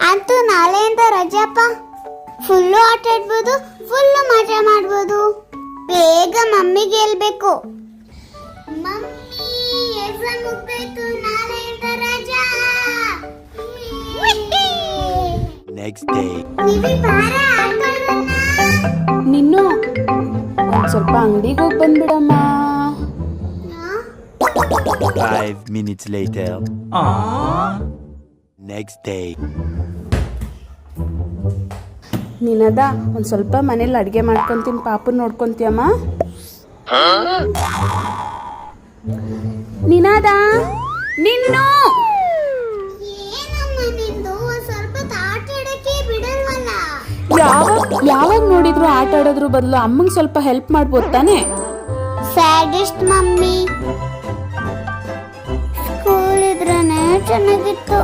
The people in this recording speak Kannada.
ಅಂತೂ ನಾಳೆಯಿಂದ ರಜಾಪ್ಪ. ಫುಲ್ಲು ಆಟ ಆಡ್ಬೋದು, ಫುಲ್ಲು ಮಜಾ ಮಾಡ್ಬೋದು. ಬೇಗ ಮಮ್ಮಿಗೆ ಹೇಳ್ಬೇಕು. ಮಮ್ಮಿ ಎಕ್ಸಾಮ್ ಮುಗ್ದಾಯ್ತು, ನಾಳೆಯಿಂದ ರಜಾ. Next day. ನಿವಿ ಬಾರ ಆಟ ಆಡೋಣ. ನಿನ್ನು ಒಂದ್ ಸ್ವಲ್ಪ ಅಂಗಡಿಗೆ ಹೋಗಿ ಬಂದ್ಬಿಡಮ್ಮ. 5 minutes later. Next day. Ninada ಒಂದ್ ಸ್ವಲ್ಪ ಮನೇಲಿ ಅಡ್ಗೆ ಮಾಡ್ಕೊಂತೀನಿ, ಪಾಪನ್ ನೋಡ್ಕೊಂತೀಯಮ್ಮ. ನಿನಾದ ನಿನ್ನು ಏನಮ್ಮ ನಿಂದು ಸ್ವಲ್ಪ ಆಟ ಆಡಕ್ಕೆ ಬಿಡಲ್ವಲ್ಲ. ಯಾವಾಗ ನೋಡಿದ್ರು ಆಟ ಆಡೋದ್ರ ಬದಲು ಅಮ್ಮಂಗೆ ಸ್ವಲ್ಪ ಹೆಲ್ಪ್ ಮಾಡ್ಬೋದು ತಾನೆ. Sadist mummy. ಸ್ಕೂಲ್ ಇದ್ರೇನೆ ಚೆನ್ನಾಗಿತ್ತು.